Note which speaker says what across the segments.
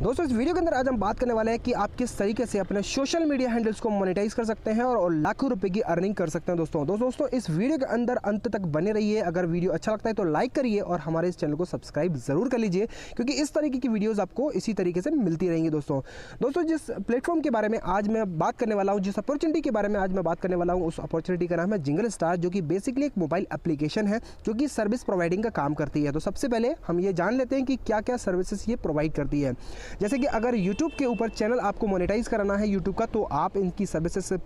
Speaker 1: दोस्तों इस वीडियो के अंदर आज हम बात करने वाले हैं कि आप किस तरीके से अपने सोशल मीडिया हैंडल्स को मोनेटाइज कर सकते हैं और लाखों रुपए की अर्निंग कर सकते हैं। दोस्तों इस वीडियो के अंदर अंत तक बने रहिए। अगर वीडियो अच्छा लगता है तो लाइक करिए और हमारे इस चैनल को सब्सक्राइब जरूर कर लीजिए, क्योंकि इस तरीके की वीडियोस आपको इसी तरीके से मिलती रहेंगी। दोस्तों जिस प्लेटफॉर्म के बारे में आज मैं बात करने वाला हूँ, जिस अपॉर्चुनिटी के बारे में आज मैं बात करने वाला हूँ, उस अपॉर्चुनिटी का नाम है जिंगल स्टार, जो कि बेसिकली एक मोबाइल एप्लीकेशन है जो कि सर्विस प्रोवाइडिंग का काम करती है। तो सबसे पहले हम ये जान लेते हैं कि क्या क्या सर्विसेज ये प्रोवाइड करती है। जैसे कि अगर यूट्यूब के ऊपर चैनल आपको मोनेटाइज कराना है यूट्यूब का, तो आप इनकी सर्विसेज से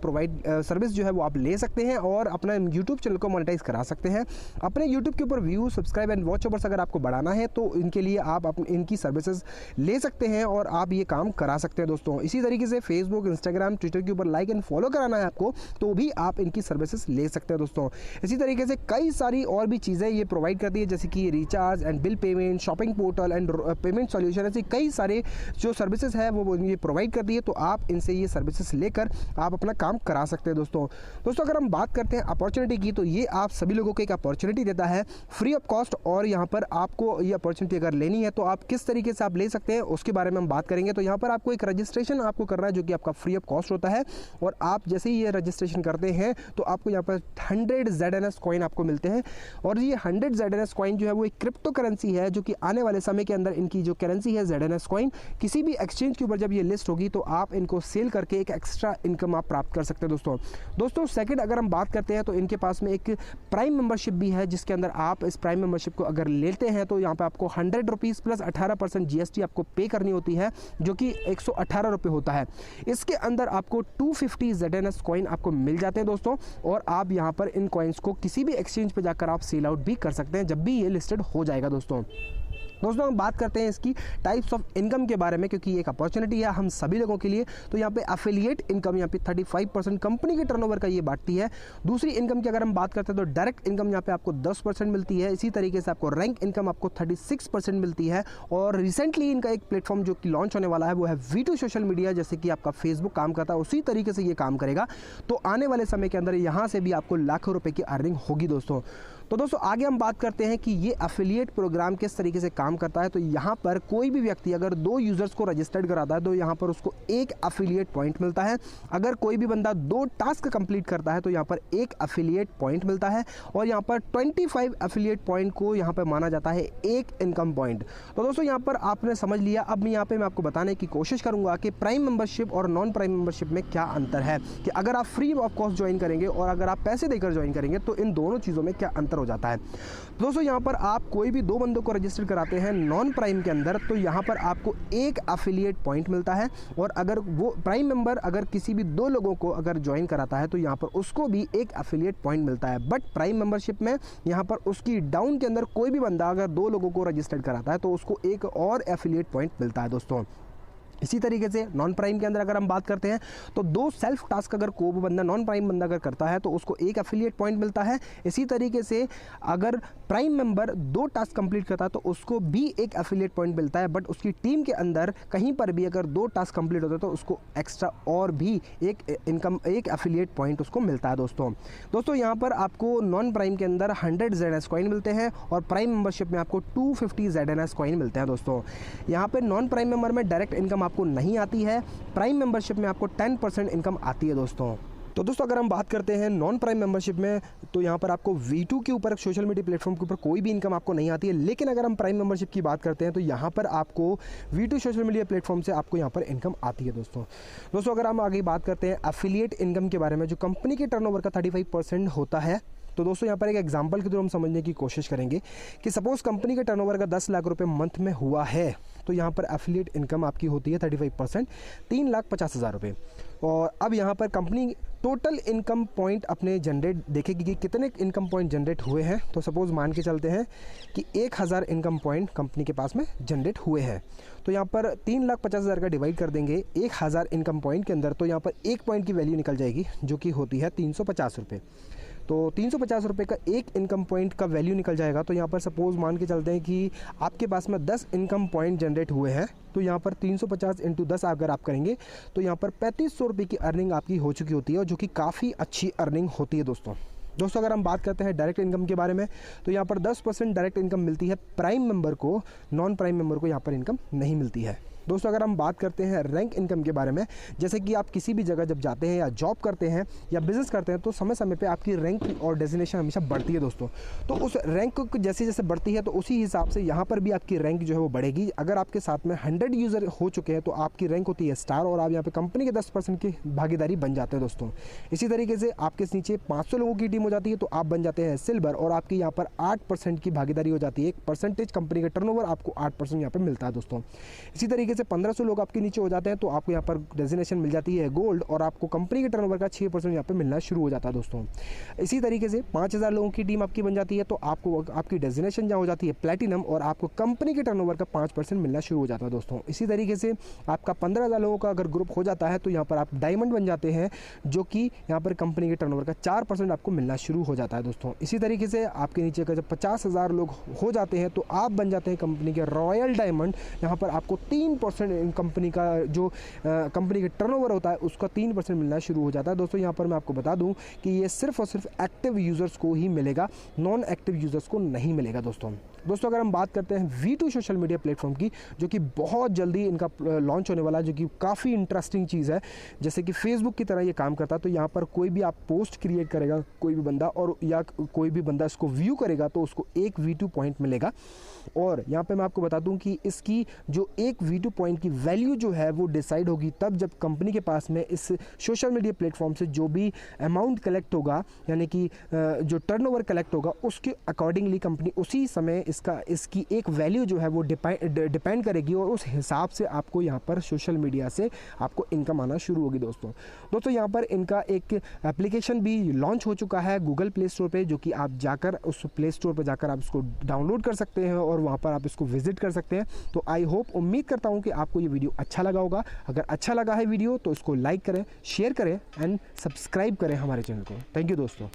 Speaker 1: सर्विस जो है वो आप ले सकते हैं और अपना यूट्यूब चैनल को मोनेटाइज करा सकते हैं। अपने यूट्यूब के ऊपर view, subscribe and watch hours अगर आपको बढ़ाना है तो इनके लिए आप इनकी सर्विसेज ले सकते हैं और आप ये काम करा सकते हैं। दोस्तों इसी तरीके से फेसबुक, इंस्टाग्राम, ट्विटर के ऊपर लाइक एंड फॉलो कराना है आपको, तो भी आप इनकी सर्विसेज ले सकते हैं। दोस्तों इसी तरीके से कई सारी और भी चीज़ें ये प्रोवाइड करती है, जैसे कि recharge and bill payment, shopping portal and payment solution, ऐसी कई सारे जो सर्विसेज है वो ये प्रोवाइड करती है। तो आप इनसे ये सर्विसेज लेकर आप अपना काम करा सकते हैं। दोस्तों अगर हम बात करते हैं अपॉर्चुनिटी की, तो ये आप सभी लोगों को एक अपॉर्चुनिटी देता है फ्री ऑफ कॉस्ट। और यहाँ पर आपको ये अपॉर्चुनिटी अगर लेनी है तो आप किस तरीके से आप ले सकते हैं उसके बारे में हम बात करेंगे। तो यहाँ पर आपको एक रजिस्ट्रेशन आपको करना है जो कि आपका फ्री ऑफ कॉस्ट होता है, और आप जैसे ही ये रजिस्ट्रेशन करते हैं तो आपको यहाँ पर 100 ZNS कॉइन आपको मिलते हैं। और ये 100 ZNS कॉइन जो है वो एक क्रिप्टो करेंसी है, जो कि आने वाले समय के अंदर इनकी जो करेंसी है ZNS कॉइन, किसी भी एक्सचेंज के ऊपर जब ये लिस्ट होगी तो आप इनको सेल करके एक एक्स्ट्रा इनकम आप प्राप्त कर सकते हैं। दोस्तों सेकंड अगर हम बात करते हैं तो इनके पास में एक प्राइम मेंबरशिप भी है, जिसके अंदर आप इस प्राइम मेंबरशिप को अगर लेते हैं तो यहाँ पे आपको 100 रुपीज़ प्लस 18% GST आपको पे करनी होती है, जो कि 118 रुपये होता है। इसके अंदर आपको 250 ZNS कॉइन आपको मिल जाते हैं दोस्तों, और आप यहाँ पर इन कॉइन्स को किसी भी एक्सचेंज पर जाकर आप सेल आउट भी कर सकते हैं जब भी ये लिस्टेड हो जाएगा। दोस्तों हम बात करते हैं इसकी टाइप्स ऑफ इनकम के बारे में, क्योंकि एक अपॉर्चुनिटी है हम सभी लोगों के लिए। तो यहाँ पे एफिलिएट इनकम यहाँ पे 35% कंपनी के टर्नओवर का ये बांटती है। दूसरी इनकम की अगर हम बात करते हैं तो डायरेक्ट इनकम यहाँ पे आपको 10% मिलती है। इसी तरीके से आपको रैंक इनकम आपको 36% मिलती है। और रिसेंटली इनका एक प्लेटफॉर्म जो कि लॉन्च होने वाला है वो है V2 सोशल मीडिया, जैसे कि आपका फेसबुक काम करता है उसी तरीके से ये काम करेगा। तो आने वाले समय के अंदर यहाँ से भी आपको लाखों रुपये की अर्निंग होगी। दोस्तों आगे हम बात करते हैं कि ये एफिलिएट प्रोग्राम किस तरीके से काम करता है। तो यहाँ पर कोई भी व्यक्ति अगर 2 यूजर्स को रजिस्टर्ड कराता है तो यहाँ पर उसको 1 एफिलिएट पॉइंट मिलता है। अगर कोई भी बंदा 2 टास्क कंप्लीट करता है तो यहाँ पर 1 एफिलिएट पॉइंट मिलता है, और यहाँ पर 25 एफिलिएट पॉइंट को यहाँ पर माना जाता है 1 इनकम पॉइंट। तो दोस्तों यहाँ पर आपने समझ लिया। अब यहाँ पे मैं आपको बताने की कोशिश करूँगा कि प्राइम मेंबरशिप और नॉन प्राइम मेंबरशिप में क्या अंतर है, कि अगर आप फ्री ऑफ कॉस्ट ज्वाइन करेंगे और अगर आप पैसे देकर ज्वाइन करेंगे तो इन दोनों चीज़ों में क्या अंतर हो जाता है। दोस्तों यहाँ पर आप कोई भी 2 बंदों को रजिस्टर कराते हैं नॉन प्राइम के अंदर, तो यहाँ पर आपको 1 एफिलिएट पॉइंट मिलता है। और अगर वो प्राइम मेंबर अगर किसी भी 2 लोगों को अगर ज्वाइन कराता है तो यहाँ पर उसको भी 1 एफिलिएट पॉइंट मिलता है। बट प्राइम मेंबरशिप में यहाँ पर उसकी डाउन के अंदर कोई भी बंदा अगर 2 लोगों को रजिस्टर्ड कराता है तो उसको 1 और एफिलिएट पॉइंट मिलता है। दोस्तों इसी तरीके से नॉन प्राइम के अंदर अगर हम बात करते हैं तो 2 सेल्फ टास्क अगर कोई बंदा नॉन प्राइम बंदा अगर करता है तो उसको 1 एफिलिएट पॉइंट मिलता है। इसी तरीके से अगर प्राइम मेंबर 2 टास्क कंप्लीट करता है तो उसको भी 1 एफिलिएट पॉइंट मिलता है। बट उसकी टीम के अंदर कहीं पर भी अगर 2 टास्क कंप्लीट होता है तो उसको एक्स्ट्रा और भी 1 एफिलिएट पॉइंट उसको मिलता है। दोस्तों यहाँ पर आपको नॉन प्राइम के अंदर 100 ZNS कॉइन मिलते हैं और प्राइम मेंबरशिप में आपको 250 ZNS कॉइन मिलते हैं। दोस्तों यहाँ पर नॉन प्राइम मेंबर में डायरेक्ट इनकम आपको नहीं आती है, प्राइम मेंबरशिप में आपको 10% इनकम आती है। दोस्तों अगर हम बात करते हैं नॉन प्राइम मेंबरशिप में, तो यहाँ पर आपको V2 के ऊपर सोशल मीडिया प्लेटफॉर्म के ऊपर कोई भी इनकम आपको नहीं आती है। लेकिन अगर हम प्राइम मेंबरशिप की बात करते हैं तो यहाँ पर आपको V2 सोशल मीडिया प्लेटफॉर्म से आपको यहाँ पर इनकम आती है। दोस्तों अगर हम आगे बात करते हैं एफिलिएट इनकम के बारे में, जो कंपनी के टर्नओवर का 35% होता है। तो दोस्तों यहाँ पर एक एग्जांपल के थ्रू हम समझने की कोशिश करेंगे कि सपोज कंपनी के टर्नओवर का 10 लाख रुपए मंथ में हुआ है, तो यहाँ पर एफिलिएट इनकम आपकी होती है 35%, 3,50,000 रुपये। और अब यहाँ पर कंपनी टोटल इनकम पॉइंट अपने जनरेट देखेगी कि कितने इनकम पॉइंट जनरेट हुए हैं। तो सपोज़ मान के चलते हैं कि 1000 इनकम पॉइंट कंपनी के पास में जनरेट हुए हैं, तो यहाँ पर 3,50,000 का डिवाइड कर देंगे 1000 इनकम पॉइंट के अंदर, तो यहाँ पर 1 पॉइंट की वैल्यू निकल जाएगी जो कि होती है 350 रुपये। तो 350 रुपये का 1 इनकम पॉइंट का वैल्यू निकल जाएगा। तो यहाँ पर सपोज़ मान के चलते हैं कि आपके पास में 10 इनकम पॉइंट जनरेट हुए हैं, तो यहाँ पर 350 × 10 अगर आप करेंगे तो यहाँ पर 3500 रुपये की अर्निंग आपकी हो चुकी होती है, जो कि काफ़ी अच्छी अर्निंग होती है। दोस्तों अगर हम बात करते हैं डायरेक्ट इनकम के बारे में, तो यहाँ पर 10% डायरेक्ट इनकम मिलती है प्राइम मेंबर को, नॉन प्राइम मेंबर को यहाँ पर इनकम नहीं मिलती है। दोस्तों अगर हम बात करते हैं रैंक इनकम के बारे में, जैसे कि आप किसी भी जगह जब जाते हैं या जॉब करते हैं या बिजनेस करते हैं तो समय समय पे आपकी रैंक और डेजिग्नेशन हमेशा बढ़ती है दोस्तों। तो उस रैंक जैसे जैसे बढ़ती है तो उसी हिसाब से यहाँ पर भी आपकी रैंक जो है वो बढ़ेगी। अगर आपके साथ में 100 यूज़र हो चुके हैं तो आपकी रैंक होती है स्टार और आप यहाँ पे कंपनी के 10% की भागीदारी बन जाते हैं दोस्तों। इसी तरीके से आपके नीचे 500 लोगों की टीम हो जाती है तो आप बन जाते हैं सिल्वर और आपकी यहाँ पर 8% की भागीदारी हो जाती है। एक परसेंटेज कंपनी का टर्नओवर आपको 8% यहाँ पर मिलता है दोस्तों। इसी तरीके से 1500 लोग आपके नीचे हो जाते हैं तो आपको यहाँ पर डेजिग्नेशन मिल जाती है गोल्ड और आपको कंपनी के टर्नओवर का 6% यहाँ पे मिलना शुरू हो जाता है दोस्तों। इसी तरीके से 5000 लोगों की टीम आपकी बन जाती है तो आपको आपकी डेजिग्नेशन जहाँ हो जाती है प्लैटिनम और आपको कंपनी के टर्नओवर का 5% मिलना शुरू हो जाता है दोस्तों। इसी तरीके से आपका 15000 लोगों का अगर ग्रुप हो जाता है तो यहाँ पर आप डायमंड बन जाते हैं, जो कि यहाँ पर कंपनी के टर्नओवर का 4% आपको मिलना शुरू हो जाता है दोस्तों। इसी तरीके से आपके नीचे का जब 50000 लोग हो जाते हैं तो आप बन जाते हैं कंपनी के रॉयल डायमंड। यहाँ पर आपको 3% कंपनी का जो कंपनी का टर्नओवर होता है उसका 3% मिलना शुरू हो जाता है दोस्तों। यहाँ पर मैं आपको बता दूं कि ये सिर्फ और सिर्फ एक्टिव यूज़र्स को ही मिलेगा, नॉन एक्टिव यूज़र्स को नहीं मिलेगा दोस्तों। अगर हम बात करते हैं V2 सोशल मीडिया प्लेटफॉर्म की, जो कि बहुत जल्दी इनका लॉन्च होने वाला है, जो कि काफ़ी इंटरेस्टिंग चीज़ है। जैसे कि फेसबुक की तरह ये काम करता है, तो यहाँ पर कोई भी आप पोस्ट क्रिएट करेगा कोई भी बंदा और या कोई भी बंदा इसको व्यू करेगा तो उसको एक V2 पॉइंट मिलेगा। और यहाँ पे मैं आपको बता दूं कि इसकी जो एक V2 पॉइंट की वैल्यू जो है वो डिसाइड होगी तब जब कंपनी के पास में इस सोशल मीडिया प्लेटफॉर्म से जो भी अमाउंट कलेक्ट होगा, यानी कि जो टर्नओवर कलेक्ट होगा उसके अकॉर्डिंगली कंपनी उसी समय इसकी एक वैल्यू जो है वो डिपेंड करेगी और उस हिसाब से आपको यहाँ पर सोशल मीडिया से आपको इनकम आना शुरू होगी दोस्तों। यहाँ पर इनका एक एप्लीकेशन भी लॉन्च हो चुका है गूगल प्ले स्टोर पे, जो कि आप जाकर उस प्ले स्टोर पर जाकर आप इसको डाउनलोड कर सकते हैं और वहाँ पर आप इसको विजिट कर सकते हैं। तो आई होप, उम्मीद करता हूँ कि आपको ये वीडियो अच्छा लगा होगा। अगर अच्छा लगा है वीडियो तो इसको लाइक करें, शेयर करें एंड सब्सक्राइब करें हमारे चैनल को। थैंक यू दोस्तों।